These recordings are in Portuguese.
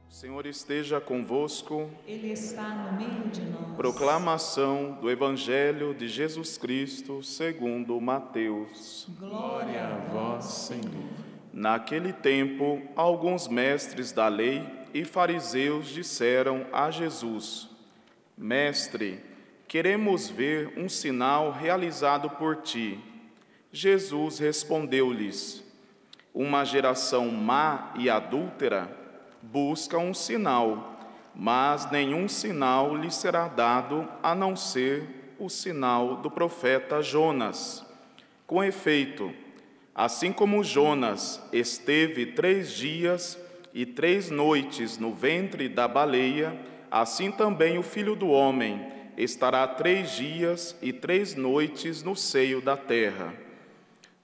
O Senhor esteja convosco. Ele está no meio de nós. Proclamação do Evangelho de Jesus Cristo segundo Mateus. Glória a vós, Senhor. Naquele tempo, alguns mestres da lei e fariseus disseram a Jesus: Mestre, queremos ver um sinal realizado por ti. Jesus respondeu-lhes: Uma geração má e adúltera busca um sinal, mas nenhum sinal lhe será dado a não ser o sinal do profeta Jonas. Com efeito, assim como Jonas esteve 3 dias e 3 noites no ventre da baleia, assim também o Filho do Homem estará 3 dias e 3 noites no seio da terra.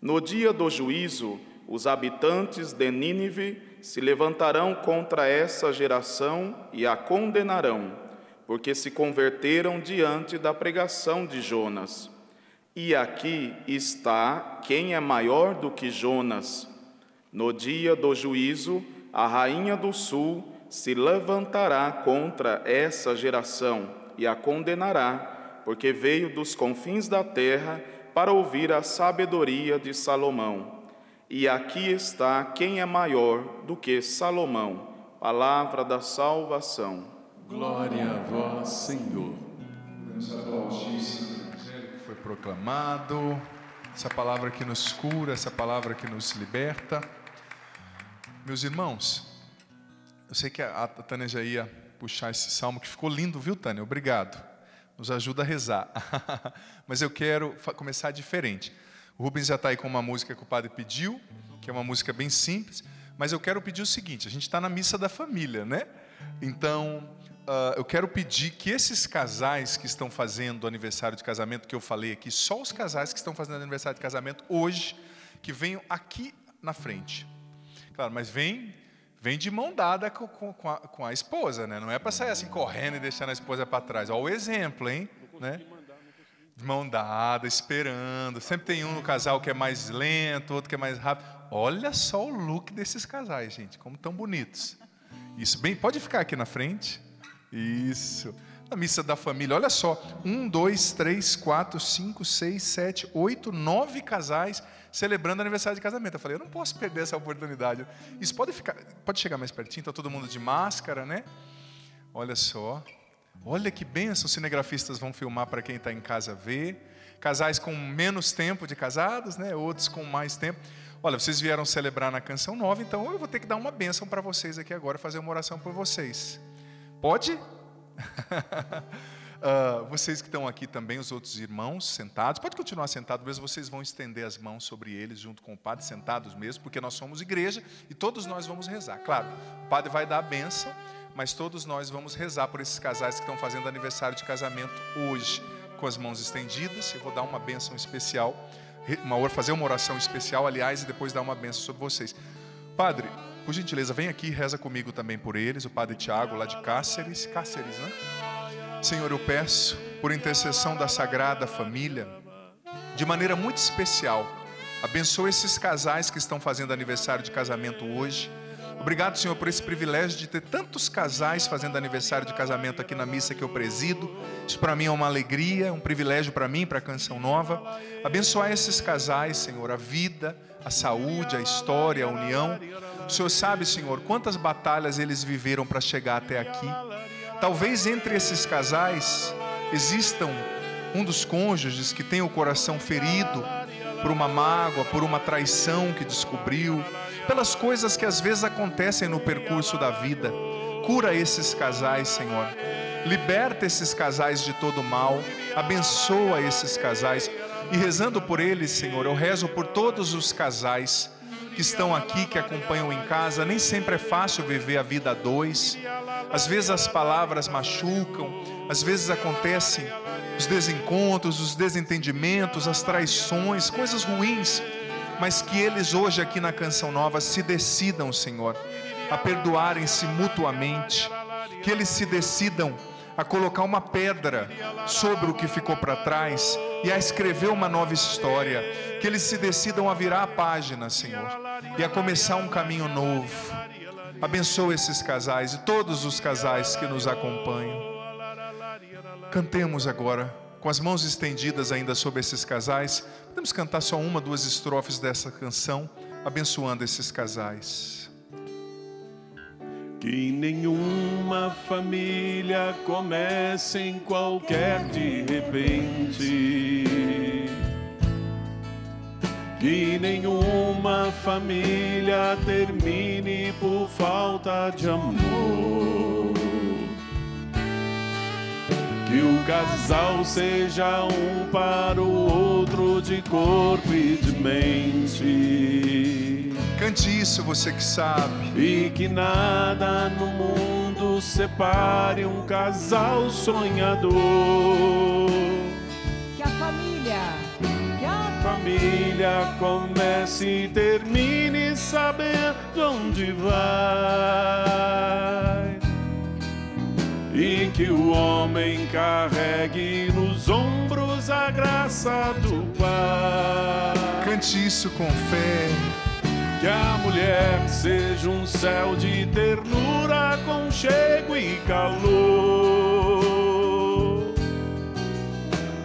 No dia do juízo, os habitantes de Nínive se levantarão contra essa geração e a condenarão, porque se converteram diante da pregação de Jonas. E aqui está quem é maior do que Jonas. No dia do juízo, a rainha do sul se levantará contra essa geração e a condenará, porque veio dos confins da terra para ouvir a sabedoria de Salomão. E aqui está quem é maior do que Salomão. Palavra da salvação. Glória a vós, Senhor. Vamos aplaudir esse evangelho que foi proclamado, essa palavra que nos cura, essa palavra que nos liberta. Meus irmãos, eu sei que a Tânia já ia puxar esse salmo, que ficou lindo, viu, Tânia? Obrigado. Nos ajuda a rezar. Mas eu quero começar diferente. O Rubens já está aí com uma música que o padre pediu, que é uma música bem simples, mas eu quero pedir o seguinte: a gente está na missa da família, né? Então, eu quero pedir que esses casais que estão fazendo aniversário de casamento, que eu falei aqui, só os casais que estão fazendo aniversário de casamento hoje, que venham aqui na frente. Claro, mas vem de mão dada com a esposa, né? Não é para sair assim correndo e deixando a esposa para trás. Olha o exemplo, hein? Né? De mão dada, esperando. Sempre tem um no casal que é mais lento, outro que é mais rápido. Olha só o look desses casais, gente, como tão bonitos. Isso, bem, pode ficar aqui na frente. Isso. Na missa da família, olha só. 1, 2, 3, 4, 5, 6, 7, 8, 9 casais celebrando aniversário de casamento. Eu falei, eu não posso perder essa oportunidade. Isso pode chegar mais pertinho, está todo mundo de máscara, né? Olha só. Olha que bênção, os cinegrafistas vão filmar para quem está em casa ver. Casais com menos tempo de casados, né? Outros com mais tempo. Olha, vocês vieram celebrar na Canção Nova, então eu vou ter que dar uma bênção para vocês aqui agora, fazer uma oração por vocês. Pode? Vocês que estão aqui também, os outros irmãos sentados, pode continuar sentado mesmo, vocês vão estender as mãos sobre eles junto com o padre, sentados mesmo, porque nós somos igreja e todos nós vamos rezar. Claro, o padre vai dar a bênção, mas todos nós vamos rezar por esses casais que estão fazendo aniversário de casamento hoje, com as mãos estendidas. Eu vou dar uma bênção especial, fazer uma oração especial, aliás, e depois dar uma bênção sobre vocês. Padre, por gentileza, vem aqui e reza comigo também por eles, o Padre Tiago, lá de Cáceres, né? Senhor, eu peço, por intercessão da Sagrada Família, de maneira muito especial, abençoe esses casais que estão fazendo aniversário de casamento hoje. Obrigado, Senhor, por esse privilégio de ter tantos casais fazendo aniversário de casamento aqui na missa que eu presido. Isso para mim é uma alegria, um privilégio para mim, para a Canção Nova. Abençoar esses casais, Senhor, a vida, a saúde, a história, a união. O Senhor sabe, Senhor, quantas batalhas eles viveram para chegar até aqui. Talvez entre esses casais existam um dos cônjuges que tem o coração ferido por uma mágoa, por uma traição que descobriu, pelas coisas que às vezes acontecem no percurso da vida. Cura esses casais, Senhor. Liberta esses casais de todo mal. Abençoa esses casais. E rezando por eles, Senhor, eu rezo por todos os casais que estão aqui, que acompanham em casa. Nem sempre é fácil viver a vida a dois. Às vezes as palavras machucam. Às vezes acontecem os desencontros, os desentendimentos, as traições, coisas ruins. Mas que eles hoje aqui na Canção Nova se decidam, Senhor, a perdoarem-se mutuamente. Que eles se decidam a colocar uma pedra sobre o que ficou para trás e a escrever uma nova história. Que eles se decidam a virar a página, Senhor. e a começar um caminho novo. Abençoa esses casais e todos os casais que nos acompanham. Cantemos agora, com as mãos estendidas ainda sobre esses casais. Podemos cantar só uma, duas estrofes dessa canção, abençoando esses casais. Que nenhuma família comece em qualquer de repente. Que nenhuma família termine por falta de amor. Que o casal seja um para o outro de corpo e de mente. Cante isso, você que sabe. E que nada no mundo separe um casal sonhador. Que a família comece e termine sabendo onde vai. E que o homem carregue nos ombros a graça do Pai. Cante isso com fé. Que a mulher seja um céu de ternura, aconchego e calor.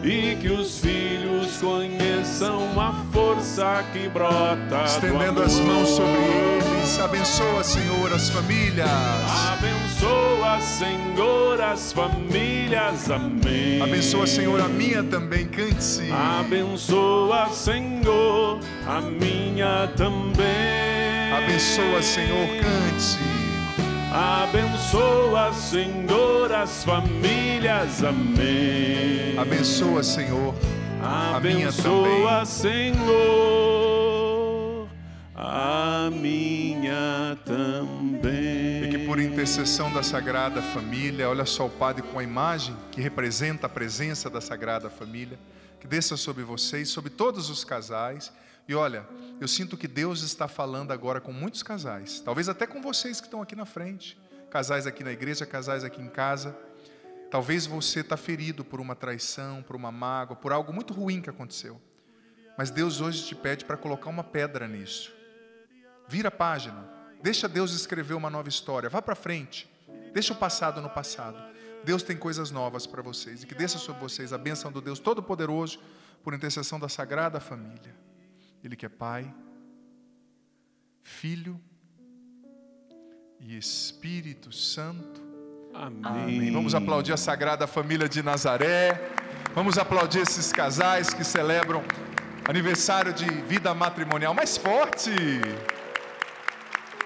E que os filhos conheçam a força que brota. Estendendo as mãos sobre eles, abençoa, Senhor, as famílias. Abençoa, Senhor, as famílias, amém. Abençoa, Senhor, a minha também, cante-se. Abençoa, Senhor, a minha também. Abençoa, Senhor, cante. Abençoa, Senhor, as famílias, amém. Abençoa, Senhor, a minha também. Abençoa, Senhor, a minha também. E que por intercessão da Sagrada Família, olha só o Padre com a imagem que representa a presença da Sagrada Família, que desça sobre vocês, sobre todos os casais. E olha, eu sinto que Deus está falando agora com muitos casais, talvez até com vocês que estão aqui na frente, casais aqui na igreja, casais aqui em casa. Talvez você está ferido por uma traição, por uma mágoa, por algo muito ruim que aconteceu. Mas Deus hoje te pede para colocar uma pedra nisso. Vira a página, deixa Deus escrever uma nova história, vá para frente, deixa o passado no passado. Deus tem coisas novas para vocês, e que desça sobre vocês a bênção do Deus Todo-Poderoso, por intercessão da Sagrada Família. Ele que é Pai, Filho e Espírito Santo. Amém. Vamos aplaudir a Sagrada Família de Nazaré. Vamos aplaudir esses casais que celebram aniversário de vida matrimonial mais forte.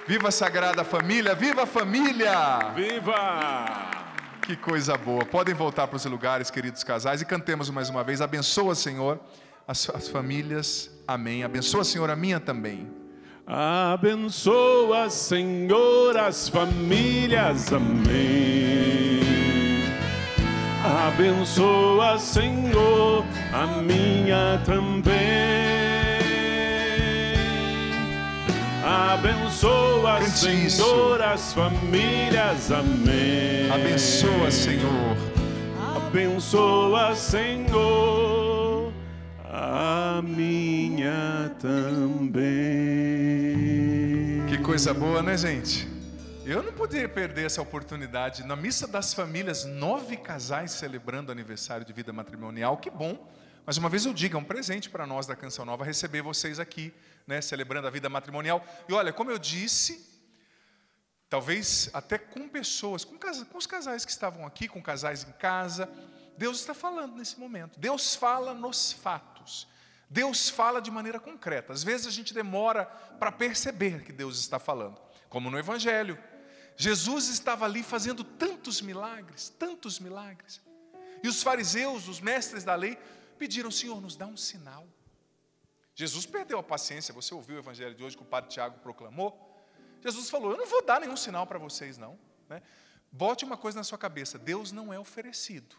Viva a Sagrada Família, viva a família! Viva! Que coisa boa. Podem voltar para os lugares, queridos casais, e cantemos mais uma vez. Abençoa, Senhor, as famílias. Amém. Abençoa, Senhor, a minha também. Abençoa, Senhor, as famílias. Amém. Abençoa, Senhor, a minha também. Abençoa, Cante Senhor, isso. as famílias. Amém. Abençoa, Senhor. Abençoa, Senhor, a minha também. Que coisa boa, né, gente? Eu não poderia perder essa oportunidade. Na Missa das Famílias, 9 casais celebrando aniversário de vida matrimonial. Que bom. Mais uma vez eu digo, é um presente para nós da Canção Nova receber vocês aqui, né, celebrando a vida matrimonial. E olha, como eu disse, talvez até com pessoas, com os casais que estavam aqui, com casais em casa, Deus está falando nesse momento. Deus fala nos fatos. Deus fala de maneira concreta. Às vezes a gente demora para perceber que Deus está falando. Como no Evangelho. Jesus estava ali fazendo tantos milagres, tantos milagres. E os fariseus, os mestres da lei, pediram: Senhor, nos dá um sinal. Jesus perdeu a paciência. Você ouviu o Evangelho de hoje que o Padre Tiago proclamou? Jesus falou: eu não vou dar nenhum sinal para vocês não, né? Bote uma coisa na sua cabeça: Deus não é oferecido.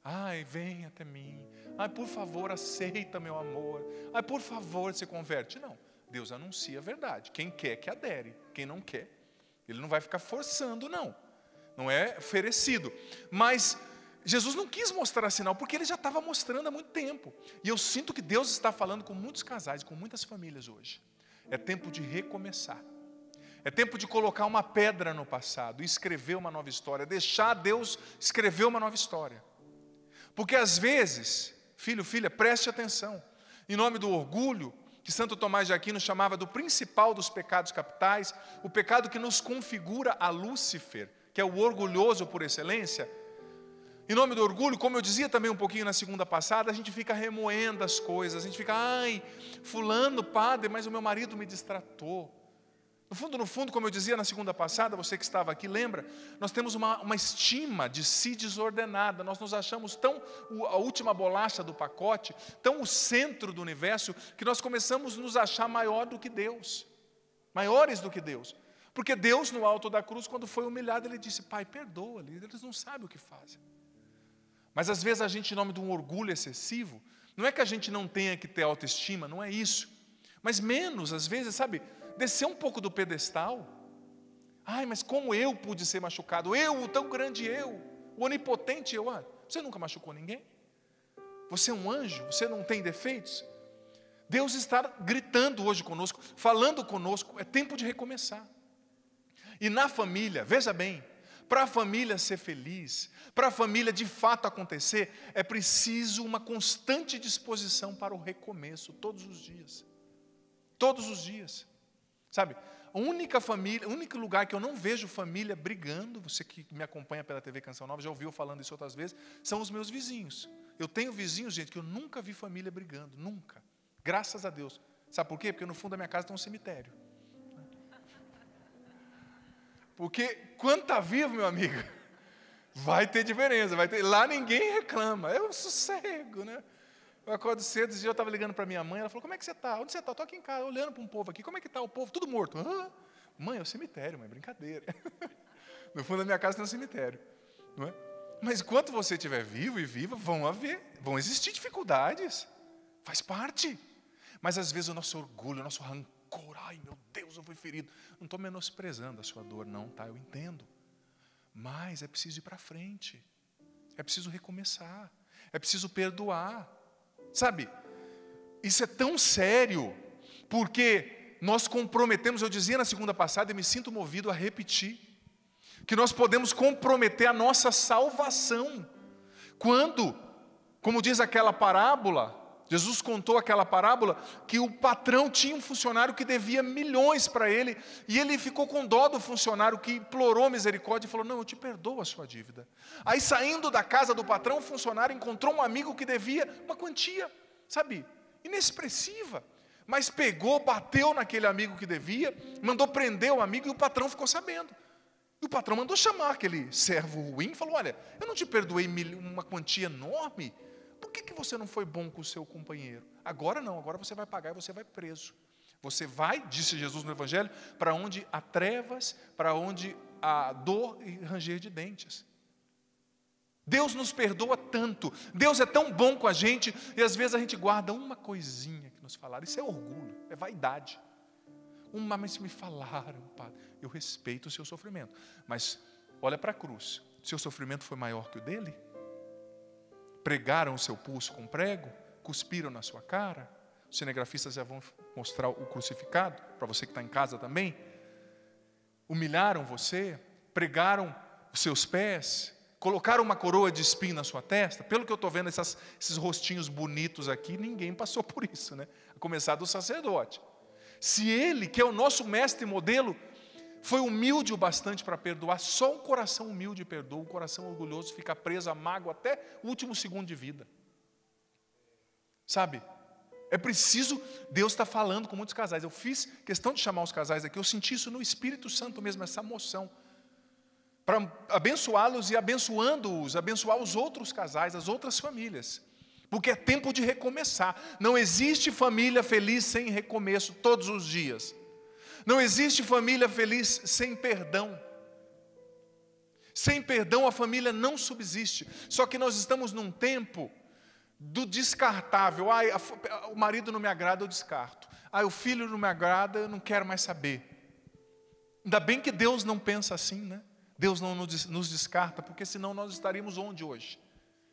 Ai, vem até mim. Ai, por favor, aceita meu amor. Ai, por favor, se converte. Não, Deus anuncia a verdade. Quem quer que adere, quem não quer, Ele não vai ficar forçando, não. Não é oferecido. Mas Jesus não quis mostrar sinal, porque Ele já estava mostrando há muito tempo. E eu sinto que Deus está falando com muitos casais, com muitas famílias hoje. É tempo de recomeçar. É tempo de colocar uma pedra no passado e escrever uma nova história. Deixar Deus escrever uma nova história. Porque às vezes, filho, filha, preste atenção. Em nome do orgulho, que Santo Tomás de Aquino chamava do principal dos pecados capitais, o pecado que nos configura a Lúcifer, que é o orgulhoso por excelência. Em nome do orgulho, como eu dizia também um pouquinho na segunda passada, a gente fica remoendo as coisas, a gente fica, ai, fulano, padre, mas o meu marido me distratou. No fundo, como eu dizia na segunda passada, você que estava aqui, lembra? Nós temos uma estima de si desordenada, nós nos achamos tão a última bolacha do pacote, tão o centro do universo, que nós começamos a nos achar maior do que Deus, maiores do que Deus. Porque Deus, no alto da cruz, quando foi humilhado, Ele disse, Pai, perdoa, eles não sabem o que fazem. Mas às vezes a gente, em nome de um orgulho excessivo, não é que a gente não tenha que ter autoestima, não é isso. Mas menos, às vezes, sabe, descer um pouco do pedestal. Ai, mas como eu pude ser machucado? Eu, o tão grande eu, o onipotente eu. Você nunca machucou ninguém? Você é um anjo? Você não tem defeitos? Deus está gritando hoje conosco, falando conosco, é tempo de recomeçar. E na família, veja bem, para a família ser feliz, para a família de fato acontecer, é preciso uma constante disposição para o recomeço, todos os dias. Todos os dias. Sabe, a única família, o único lugar que eu não vejo família brigando, você que me acompanha pela TV Canção Nova, já ouviu falando isso outras vezes, são os meus vizinhos. Eu tenho vizinhos, gente, que eu nunca vi família brigando, nunca. Graças a Deus. Sabe por quê? Porque no fundo da minha casa tem um cemitério. Porque quando está vivo, meu amigo, vai ter diferença, vai ter. Lá ninguém reclama, é um sossego, né? Eu acordo cedo, esse dia eu estava ligando para minha mãe, ela falou, como é que você está? Onde você está? Estou aqui em casa, olhando para um povo aqui, como é que está o povo? Tudo morto. Mãe, é o cemitério, mãe, brincadeira. No fundo da minha casa tem um cemitério, não é? Mas enquanto você estiver vivo e viva, vão existir dificuldades, faz parte. Mas às vezes o nosso orgulho, o nosso rancor, ai meu Deus, eu fui ferido. Não estou menosprezando a sua dor, não, tá? Eu entendo. Mas é preciso ir para frente, é preciso recomeçar, é preciso perdoar. Sabe, isso é tão sério, porque nós comprometemos, eu dizia na segunda passada e me sinto movido a repetir, que nós podemos comprometer a nossa salvação, quando, como diz aquela parábola, Jesus contou aquela parábola, que o patrão tinha um funcionário que devia milhões para ele, e ele ficou com dó do funcionário que implorou misericórdia e falou, não, eu te perdoo a sua dívida. Aí saindo da casa do patrão, o funcionário encontrou um amigo que devia uma quantia, sabe, inexpressiva, mas pegou, bateu naquele amigo que devia, mandou prender o amigo e o patrão ficou sabendo. E o patrão mandou chamar aquele servo ruim e falou, olha, eu não te perdoei uma quantia enorme, por que você não foi bom com o seu companheiro? Agora não, agora você vai pagar e você vai preso. Você vai, disse Jesus no Evangelho, para onde há trevas, para onde há dor e ranger de dentes. Deus nos perdoa tanto, Deus é tão bom com a gente, e às vezes a gente guarda uma coisinha que nos falaram. Isso é orgulho, é vaidade. Mas me falaram, padre, eu respeito o seu sofrimento, mas olha para a cruz, seu sofrimento foi maior que o dele? Pregaram o seu pulso com prego, cuspiram na sua cara, os cinegrafistas já vão mostrar o crucificado, para você que está em casa também, humilharam você, pregaram os seus pés, colocaram uma coroa de espinho na sua testa. Pelo que eu estou vendo, esses rostinhos bonitos aqui, ninguém passou por isso, né? A começar do sacerdote. Se ele, que é o nosso mestre e modelo, foi humilde o bastante para perdoar, só um coração humilde perdoa, um coração orgulhoso fica preso a mágoa até o último segundo de vida. Sabe, é preciso, Deus está falando com muitos casais. Eu fiz questão de chamar os casais aqui, eu senti isso no Espírito Santo mesmo, essa moção, para abençoá-los e abençoando-os, abençoar os outros casais, as outras famílias. Porque é tempo de recomeçar. Não existe família feliz sem recomeço todos os dias. Não existe família feliz sem perdão. Sem perdão a família não subsiste. Só que nós estamos num tempo do descartável. O marido não me agrada, eu descarto. O filho não me agrada, eu não quero mais saber. Ainda bem que Deus não pensa assim, né? Deus não nos descarta, porque senão nós estaríamos onde hoje?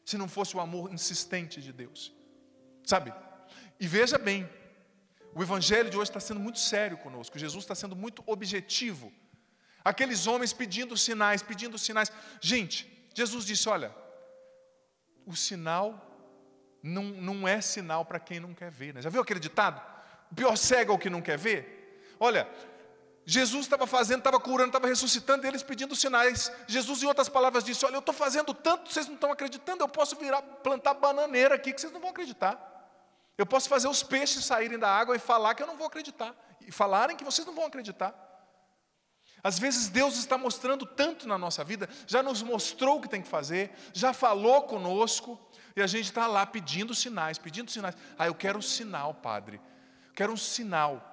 Se não fosse o amor insistente de Deus. Sabe? E veja bem, O evangelho de hoje está sendo muito sério conosco. Jesus está sendo muito objetivo. Aqueles homens pedindo sinais, pedindo sinais. Gente, Jesus disse, olha, o sinal não é sinal para quem não quer ver, né? Já viu aquele ditado? O pior cego é o que não quer ver. Olha, Jesus estava fazendo, estava curando, estava ressuscitando, e eles pedindo sinais. Jesus, em outras palavras, disse, olha, eu estou fazendo tanto, vocês não estão acreditando, eu posso plantar bananeira aqui, que vocês não vão acreditar. Eu posso fazer os peixes saírem da água e falar que eu não vou acreditar. E falarem que vocês não vão acreditar. Às vezes Deus está mostrando tanto na nossa vida, já nos mostrou o que tem que fazer, já falou conosco, e a gente está lá pedindo sinais, pedindo sinais. Ah, eu quero um sinal, Padre. Eu quero um sinal.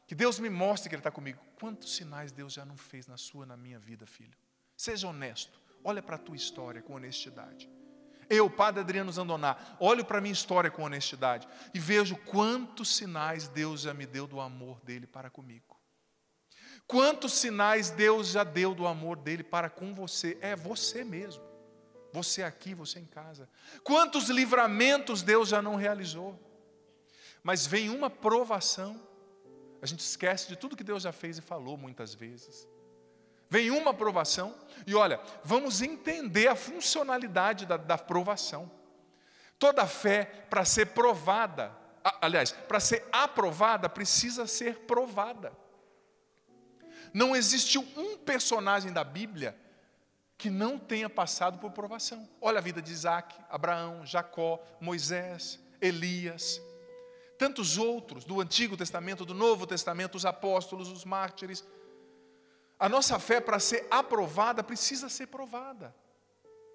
Que Deus me mostre que Ele está comigo. Quantos sinais Deus já não fez na sua, na minha vida, filho? Seja honesto. Olha para a tua história com honestidade. Eu, Padre Adriano Zandoná, olho para a minha história com honestidade e vejo quantos sinais Deus já me deu do amor dEle para comigo. Quantos sinais Deus já deu do amor dEle para com você. É você mesmo. Você aqui, você em casa. Quantos livramentos Deus já não realizou. Mas vem uma provação. A gente esquece de tudo que Deus já fez e falou muitas vezes. Vem uma provação, e olha, vamos entender a funcionalidade da provação. Toda fé, para ser provada, aliás, para ser aprovada, precisa ser provada. Não existiu um personagem da Bíblia que não tenha passado por provação. Olha a vida de Isaac, Abraão, Jacó, Moisés, Elias, tantos outros do Antigo Testamento, do Novo Testamento, os apóstolos, os mártires. A nossa fé, para ser aprovada, precisa ser provada,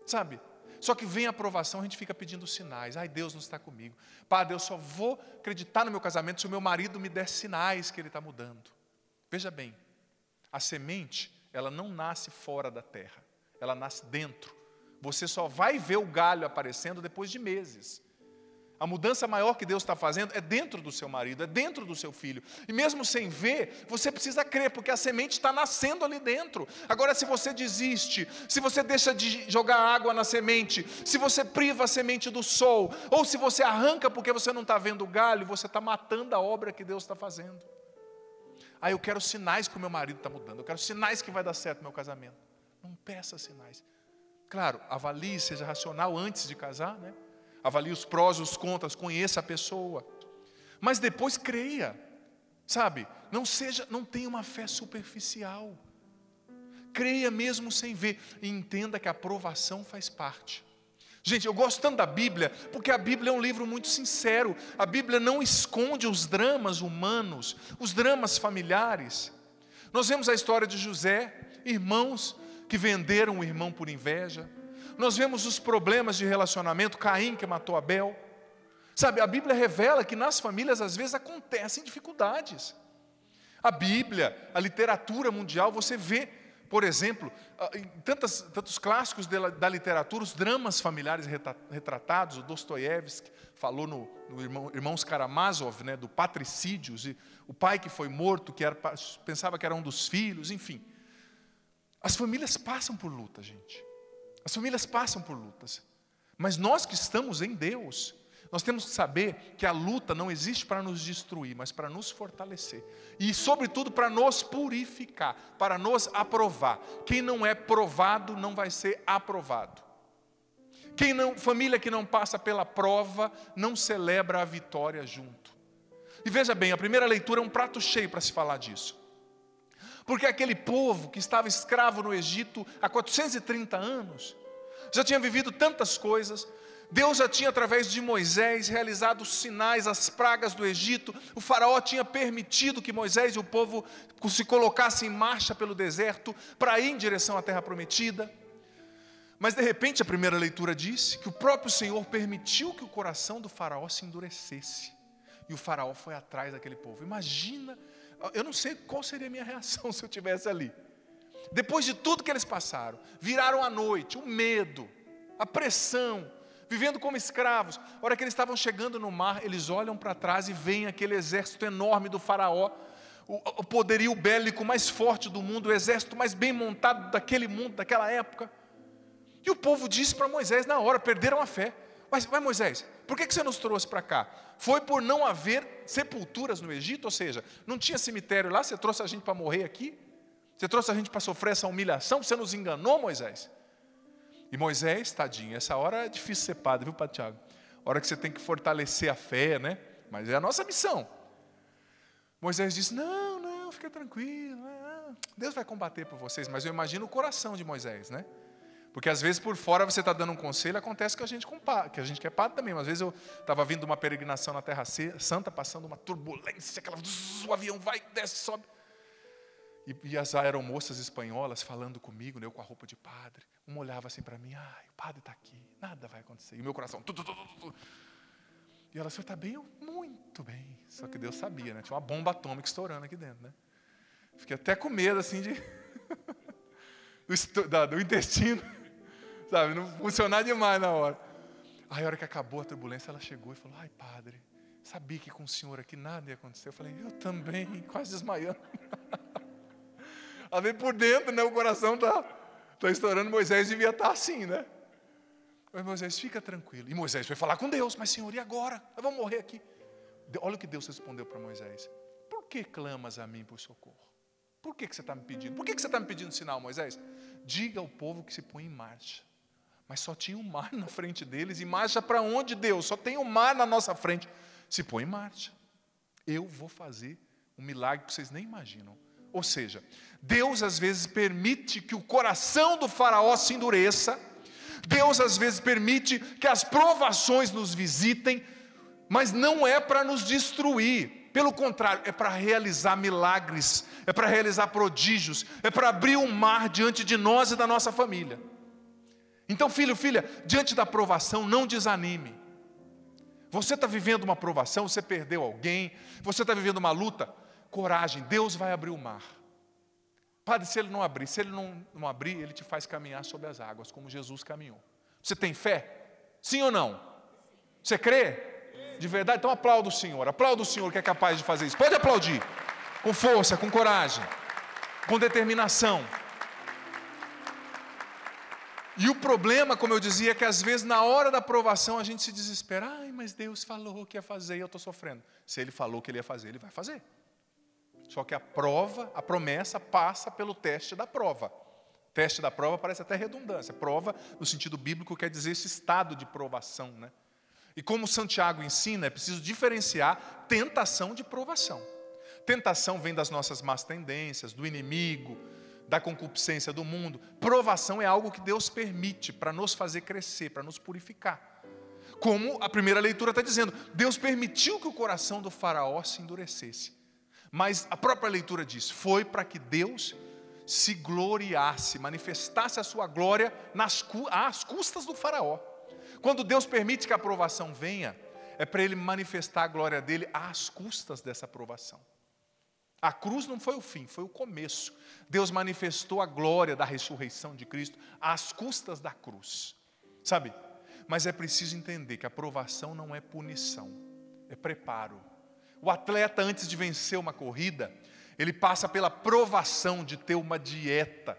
sabe? Só que vem a aprovação, a gente fica pedindo sinais. Ai, Deus não está comigo. Padre, eu só vou acreditar no meu casamento se o meu marido me der sinais que ele está mudando. Veja bem, a semente, ela não nasce fora da terra, ela nasce dentro. Você só vai ver o galho aparecendo depois de meses. A mudança maior que Deus está fazendo é dentro do seu marido, é dentro do seu filho. E mesmo sem ver, você precisa crer, porque a semente está nascendo ali dentro. Agora, se você desiste, se você deixa de jogar água na semente, se você priva a semente do sol, ou se você arranca porque você não está vendo o galho, você está matando a obra que Deus está fazendo. Ah, eu quero sinais que o meu marido está mudando, eu quero sinais que vai dar certo no meu casamento. Não peça sinais. Claro, avalie, seja racional antes de casar, né? Avalie os prós e os contras, conheça a pessoa. Mas depois creia, sabe? Não tenha uma fé superficial. Creia mesmo sem ver. E entenda que a aprovação faz parte. Gente, eu gosto tanto da Bíblia, porque a Bíblia é um livro muito sincero. A Bíblia não esconde os dramas humanos, os dramas familiares. Nós vemos a história de José, irmãos que venderam o irmão por inveja. Nós vemos os problemas de relacionamento, Caim que matou Abel. Sabe, a Bíblia revela que nas famílias às vezes acontecem dificuldades. A Bíblia, a literatura mundial, você vê, por exemplo, em tantos clássicos da literatura, os dramas familiares retratados. O Dostoiévski falou no Irmãos Karamazov, né, do patricídios, e o pai que foi morto, pensava que era um dos filhos, enfim. As famílias passam por luta, gente. As famílias passam por lutas, mas nós que estamos em Deus, nós temos que saber que a luta não existe para nos destruir, mas para nos fortalecer. E sobretudo para nos purificar, para nos aprovar. Quem não é provado não vai ser aprovado. Família que não passa pela prova não celebra a vitória junto. E veja bem, a primeira leitura é um prato cheio para se falar disso. Porque aquele povo que estava escravo no Egito há 430 anos, já tinha vivido tantas coisas. Deus já tinha, através de Moisés, realizado os sinais, as pragas do Egito. O faraó tinha permitido que Moisés e o povo se colocassem em marcha pelo deserto para ir em direção à terra prometida. Mas de repente a primeira leitura diz que o próprio Senhor permitiu que o coração do faraó se endurecesse. E o faraó foi atrás daquele povo. Imagina, eu não sei qual seria a minha reação se eu estivesse ali. Depois de tudo que eles passaram, viraram a noite, o medo, a pressão, vivendo como escravos. A hora que eles estavam chegando no mar, eles olham para trás e veem aquele exército enorme do faraó, o poderio bélico mais forte do mundo, o exército mais bem montado daquele mundo, daquela época. E o povo disse para Moisés na hora, perderam a fé. Mas Moisés, por que você nos trouxe para cá? Foi por não haver sepulturas no Egito, ou seja, não tinha cemitério lá, você trouxe a gente para morrer aqui? Você trouxe a gente para sofrer essa humilhação? Você nos enganou, Moisés? E Moisés, tadinho, essa hora é difícil ser padre, viu, Padre Tiago? Hora que você tem que fortalecer a fé, né? Mas é a nossa missão. Moisés disse, não, fica tranquilo, Deus vai combater por vocês. Mas eu imagino o coração de Moisés, né? Porque às vezes por fora você está dando um conselho, acontece que a gente quer padre também. Mas às vezes eu estava vindo de uma peregrinação na Terra Santa, passando uma turbulência, o avião vai, desce, sobe. E as aeromoças espanholas falando comigo, eu com a roupa de padre. Uma olhava assim para mim, o padre está aqui, nada vai acontecer. E o meu coração, E ela, o senhor está bem? Eu, muito bem. Só que Deus sabia, né? Tinha uma bomba atômica estourando aqui dentro, né? Fiquei até com medo, assim, do intestino, sabe? Não funcionar demais na hora. Aí, a hora que acabou a turbulência, ela chegou e falou, padre, sabia que com o senhor aqui nada ia acontecer? Eu falei, eu também, quase desmaiando. Ela veio por dentro, né? O coração tá estourando. Moisés devia estar assim, né? Mas Moisés, fica tranquilo. E Moisés foi falar com Deus, mas Senhor, e agora? Nós vamos morrer aqui. Olha o que Deus respondeu para Moisés. Por que clamas a mim por socorro? Por que você está me pedindo? Por que você está me pedindo sinal, Moisés? Diga ao povo que se põe em marcha. Mas só tinha um mar na frente deles. E marcha para onde, Deus? Só tem um mar na nossa frente. Se põe em marcha. Eu vou fazer um milagre que vocês nem imaginam. Ou seja, Deus às vezes permite que o coração do faraó se endureça. Deus às vezes permite que as provações nos visitem, mas não é para nos destruir. Pelo contrário, é para realizar milagres, é para realizar prodígios, é para abrir um mar diante de nós e da nossa família. Então, filho, filha, diante da provação, não desanime. Você está vivendo uma provação, você perdeu alguém, você está vivendo uma luta, coragem, Deus vai abrir o mar. Padre, se Ele não abrir, Ele te faz caminhar sobre as águas, como Jesus caminhou. Você tem fé? Sim ou não? Você crê? De verdade? Então aplauda o Senhor que é capaz de fazer isso. Pode aplaudir, com força, com coragem, com determinação. E o problema, como eu dizia, é que às vezes na hora da provação a gente se desespera. Mas Deus falou que ia fazer e eu estou sofrendo. Se Ele falou que Ele ia fazer, Ele vai fazer. Só que a promessa passa pelo teste da prova. Teste da prova parece até redundância. Prova, no sentido bíblico, quer dizer esse estado de provação, né? E como Santiago ensina, é preciso diferenciar tentação de provação. Tentação vem das nossas más tendências, do inimigo, da concupiscência do mundo. Provação é algo que Deus permite para nos fazer crescer, para nos purificar. Como a primeira leitura está dizendo, Deus permitiu que o coração do faraó se endurecesse. Mas a própria leitura diz, foi para que Deus se gloriasse, manifestasse a sua glória às custas do faraó. Quando Deus permite que a provação venha, é para Ele manifestar a glória dEle às custas dessa provação. A cruz não foi o fim, foi o começo. Deus manifestou a glória da ressurreição de Cristo às custas da cruz. Sabe? Mas é preciso entender que a provação não é punição, é preparo. O atleta, antes de vencer uma corrida, ele passa pela provação de ter uma dieta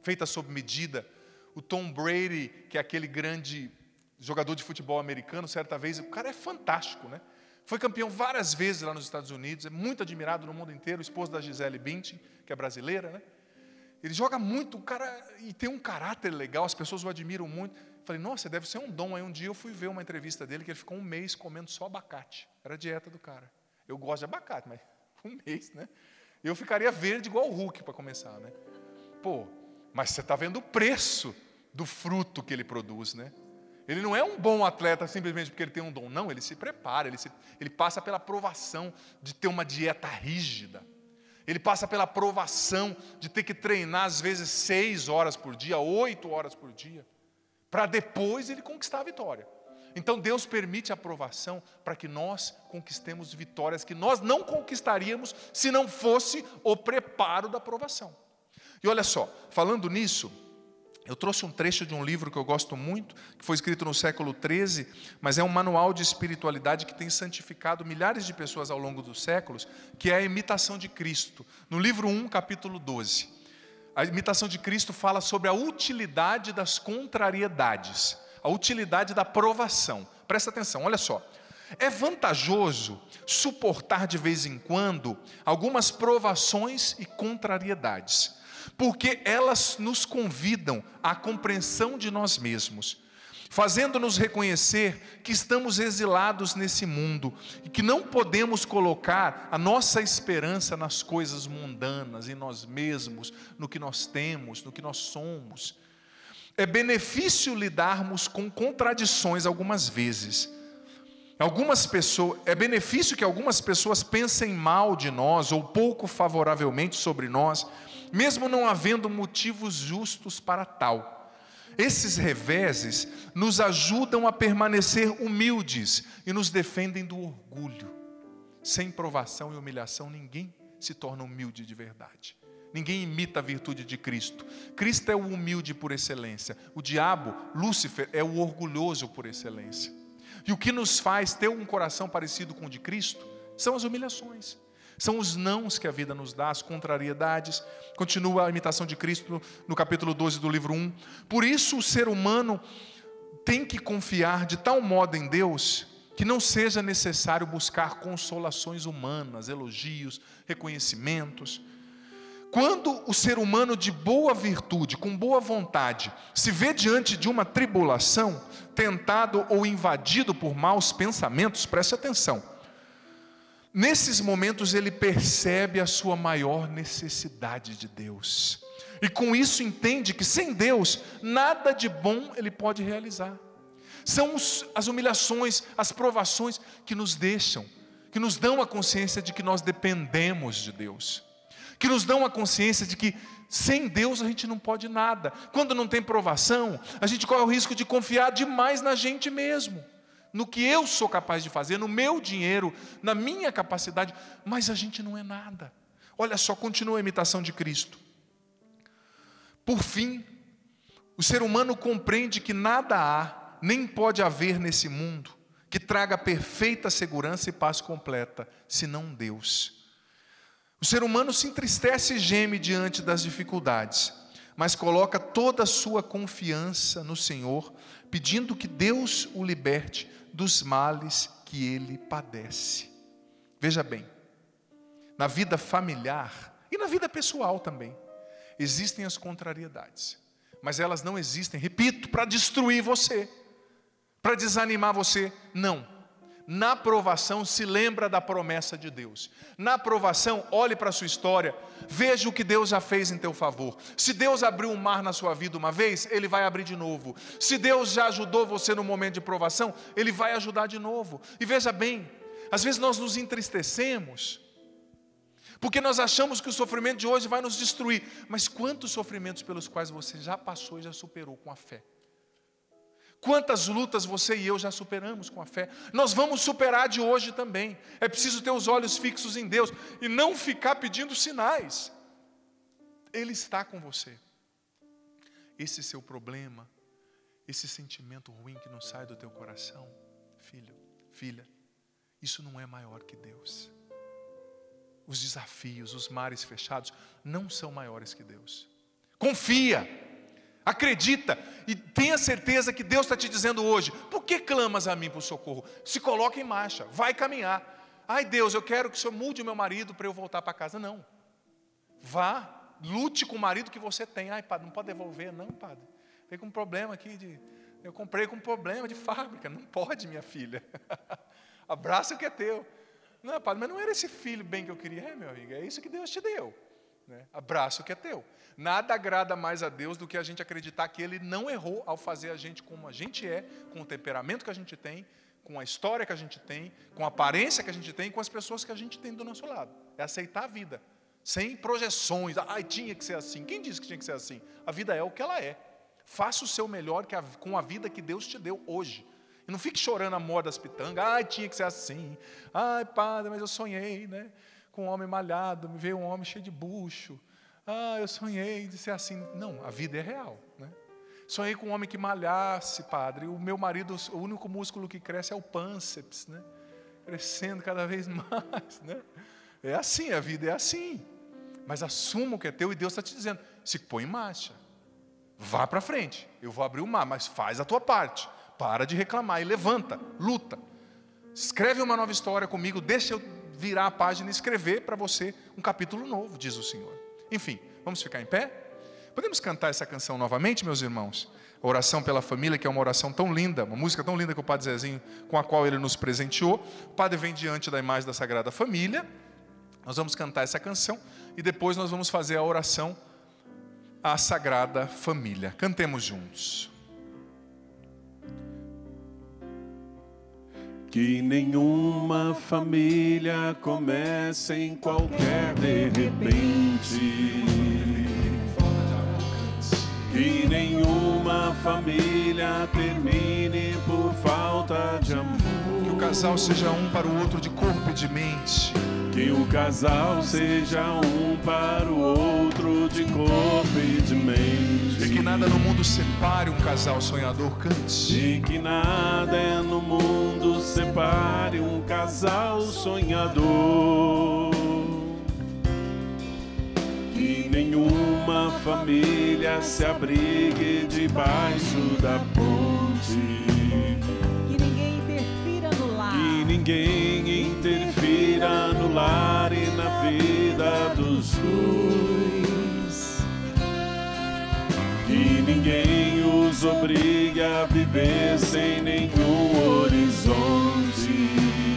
feita sob medida. O Tom Brady, que é aquele grande jogador de futebol americano, certa vez, o cara é fantástico, né? Foi campeão várias vezes lá nos Estados Unidos, é muito admirado no mundo inteiro, esposo da Gisele Bündchen, que é brasileira, né? Ele joga muito, o cara, e tem um caráter legal, as pessoas o admiram muito. Falei, nossa, deve ser um dom. Aí um dia eu fui ver uma entrevista dele, que ele ficou um mês comendo só abacate. Era a dieta do cara. Eu gosto de abacate, mas um mês, né? Eu ficaria verde igual o Hulk para começar, né? Mas você está vendo o preço do fruto que ele produz, né? Ele não é um bom atleta simplesmente porque ele tem um dom. Não, ele se prepara, ele passa pela provação de ter uma dieta rígida. Ele passa pela provação de ter que treinar, às vezes, 6 horas por dia, 8 horas por dia, para depois ele conquistar a vitória. Então Deus permite a provação para que nós conquistemos vitórias que nós não conquistaríamos se não fosse o preparo da provação. E olha só, falando nisso, eu trouxe um trecho de um livro que eu gosto muito, que foi escrito no século XIII, mas é um manual de espiritualidade que tem santificado milhares de pessoas ao longo dos séculos, que é a Imitação de Cristo. No livro 1, capítulo 12. A Imitação de Cristo fala sobre a utilidade das contrariedades, a utilidade da provação. Presta atenção, olha só. É vantajoso suportar de vez em quando algumas provações e contrariedades, porque elas nos convidam à compreensão de nós mesmos, fazendo-nos reconhecer que estamos exilados nesse mundo e que não podemos colocar a nossa esperança nas coisas mundanas, em nós mesmos, no que nós temos, no que nós somos. É benefício lidarmos com contradições algumas vezes. É benefício que algumas pessoas pensem mal de nós ou pouco favoravelmente sobre nós, mesmo não havendo motivos justos para tal. Esses reveses nos ajudam a permanecer humildes e nos defendem do orgulho. Sem provação e humilhação, ninguém se torna humilde de verdade. Ninguém imita a virtude de Cristo. Cristo é o humilde por excelência. O diabo, Lúcifer, é o orgulhoso por excelência. E o que nos faz ter um coração parecido com o de Cristo são as humilhações. São os nãos que a vida nos dá, as contrariedades. Continua a imitação de Cristo no capítulo 12 do livro 1. Por isso o ser humano tem que confiar de tal modo em Deus que não seja necessário buscar consolações humanas, elogios, reconhecimentos. Quando o ser humano de boa virtude, com boa vontade, se vê diante de uma tribulação, tentado ou invadido por maus pensamentos, preste atenção. Nesses momentos ele percebe a sua maior necessidade de Deus. E com isso entende que sem Deus, nada de bom ele pode realizar. São as humilhações, as provações que nos deixam, que nos dão a consciência de que nós dependemos de Deus. Que nos dão a consciência de que sem Deus a gente não pode nada. Quando não tem provação, a gente corre o risco de confiar demais na gente mesmo, no que eu sou capaz de fazer, no meu dinheiro, na minha capacidade, mas a gente não é nada. Olha só, continua a imitação de Cristo. Por fim, o ser humano compreende que nada há, nem pode haver nesse mundo, que traga perfeita segurança e paz completa, senão Deus. O ser humano se entristece e geme diante das dificuldades, mas coloca toda a sua confiança no Senhor, pedindo que Deus o liberte dos males que ele padece. Veja bem, na vida familiar e na vida pessoal também, existem as contrariedades, mas elas não existem, repito, para destruir você, para desanimar você, não. Na provação se lembra da promessa de Deus. Na provação, olhe para a sua história, veja o que Deus já fez em teu favor. Se Deus abriu um mar na sua vida uma vez, Ele vai abrir de novo. Se Deus já ajudou você no momento de provação, Ele vai ajudar de novo. E veja bem, às vezes nós nos entristecemos, porque nós achamos que o sofrimento de hoje vai nos destruir. Mas quantos sofrimentos pelos quais você já passou e já superou com a fé? Quantas lutas você e eu já superamos com a fé? Nós vamos superar de hoje também. É preciso ter os olhos fixos em Deus e não ficar pedindo sinais. Ele está com você. Esse seu problema, esse sentimento ruim que não sai do teu coração, filho, filha, isso não é maior que Deus. Os desafios, os mares fechados não são maiores que Deus. Confia. Acredita e tenha certeza que Deus está te dizendo hoje: por que clamas a mim por socorro? Se coloca em marcha, vai caminhar. Ai Deus, eu quero que o Senhor mude o meu marido para eu voltar para casa. Não, vá, lute com o marido que você tem. Ai padre, não pode devolver. Não padre, veio com um problema aqui, eu comprei com um problema de fábrica. Não pode, minha filha. Abraça o que é teu. Não padre, mas não era esse filho bem que eu queria. É meu amigo, é isso que Deus te deu. Abraça o que é teu. Nada agrada mais a Deus do que a gente acreditar que Ele não errou ao fazer a gente como a gente é, com o temperamento que a gente tem, com a história que a gente tem, com a aparência que a gente tem, com as pessoas que a gente tem do nosso lado. É aceitar a vida, sem projeções. Ai, tinha que ser assim. Quem disse que tinha que ser assim? A vida é o que ela é. Faça o seu melhor com a vida que Deus te deu hoje. E não fique chorando a morte das pitangas. Ai, tinha que ser assim. Ai, padre, mas eu sonhei, com um homem malhado, me veio um homem cheio de bucho. Ah, eu sonhei de ser assim. Não, a vida é real, Sonhei com um homem que malhasse, padre. O meu marido, o único músculo que cresce é o pânceps, Crescendo cada vez mais, É assim, a vida é assim. Mas assuma o que é teu e Deus está te dizendo: se põe em marcha, vá para frente. Eu vou abrir o mar, mas faz a tua parte. Para de reclamar e levanta, luta. Escreve uma nova história comigo, deixa eu virar a página e escrever para você um capítulo novo, diz o Senhor. Enfim, vamos ficar em pé? Podemos cantar essa canção novamente, meus irmãos? A oração pela família, que é uma oração tão linda, uma música tão linda que o Padre Zezinho, com a qual ele nos presenteou. O Padre vem diante da imagem da Sagrada Família. Nós vamos cantar essa canção e depois nós vamos fazer a oração à Sagrada Família. Cantemos juntos. Que nenhuma família comece em qualquer de repente. Que nenhuma família termine por falta de amor. Que o casal seja um para o outro de corpo e de mente. Que o casal seja um para o outro de corpo e de mente. E que nada no mundo separe um casal sonhador, cante. E que nada no mundo separe um casal sonhador. Que nenhuma família se abrigue debaixo da ponte. Que ninguém interfira no lar. Que ninguém interfira no lar e na vida dos dois. Que ninguém os obrigue a viver sem nenhum horizonte.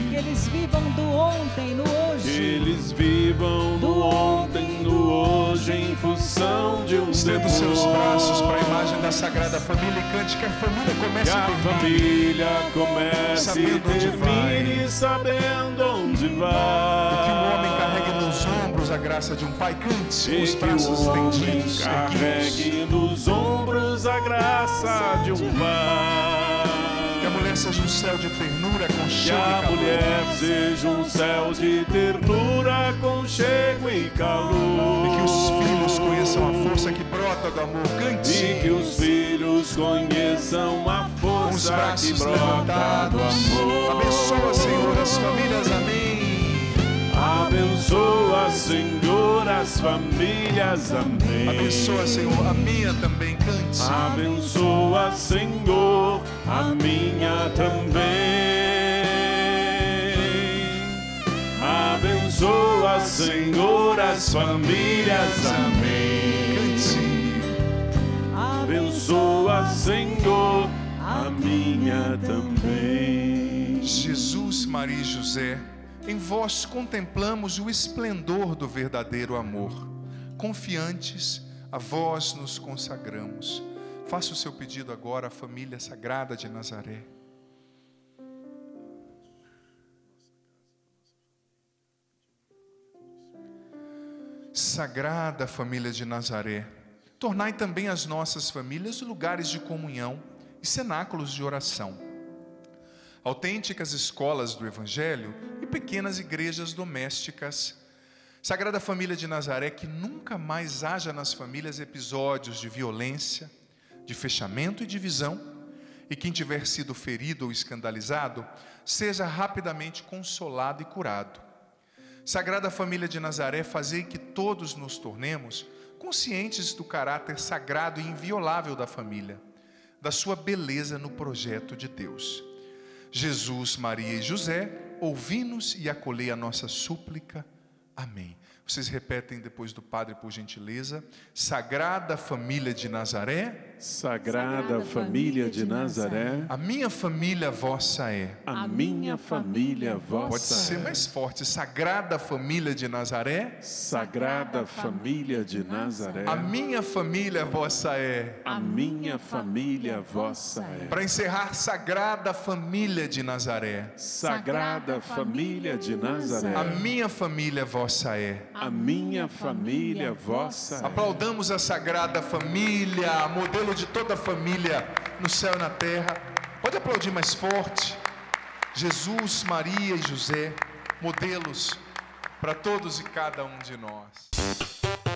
Que eles vivam do ontem no hoje. Que eles vivam do ontem no hoje em função de um Estenda os seus braços para a imagem da Sagrada Família e cante que a família comece que a família comece e termine sabendo onde vai. E que o homem carregue nos ombros a graça de um pai, cante E os que braços o homem estendidos, carregue nos ombros a graça de um pai. que a mulher seja um céu de ternura, Que conchego a e calor. mulher seja um céu de ternura, conchego e calor. E que os filhos conheçam a força que brota do amor, cante. E que os filhos conheçam a Com os força que braços brota do levantados. amor. Abençoa, Senhor, as famílias, amém. Abençoa, Senhor, as famílias, amém. Abençoa, Senhor, a minha também, cante. Abençoa, Senhor, a minha também. Abençoa, Senhor, as famílias, amém. Cante. Abençoa, Senhor, a minha também. Jesus, Maria e José, em vós contemplamos o esplendor do verdadeiro amor. Confiantes, a vós nos consagramos. Faça o seu pedido agora à família sagrada de Nazaré. Sagrada família de Nazaré, tornai também as nossas famílias lugares de comunhão e cenáculos de oração, autênticas escolas do Evangelho e pequenas igrejas domésticas. Sagrada Família de Nazaré, que nunca mais haja nas famílias episódios de violência, de fechamento e divisão, e quem tiver sido ferido ou escandalizado, seja rapidamente consolado e curado. Sagrada Família de Nazaré, fazei que todos nos tornemos conscientes do caráter sagrado e inviolável da família, da sua beleza no projeto de Deus. Jesus, Maria e José, ouvi-nos e acolhei a nossa súplica. Amém. Vocês repetem depois do Padre, por gentileza. Sagrada Família de Nazaré. Sagrada Família de Nazaré, A minha família vossa é. a minha família vossa Pode ser é. mais forte. Sagrada Família de Nazaré. Sagrada Família de Nazaré, A minha família vossa é. a minha família vossa é. Para encerrar, Sagrada Família de Nazaré. Sagrada Família de Nazaré, A minha família vossa é. a minha família vossa é. Aplaudamos a Sagrada Família, modelo de toda a família no céu e na terra. Pode aplaudir mais forte. Jesus, Maria e José, modelos para todos e cada um de nós.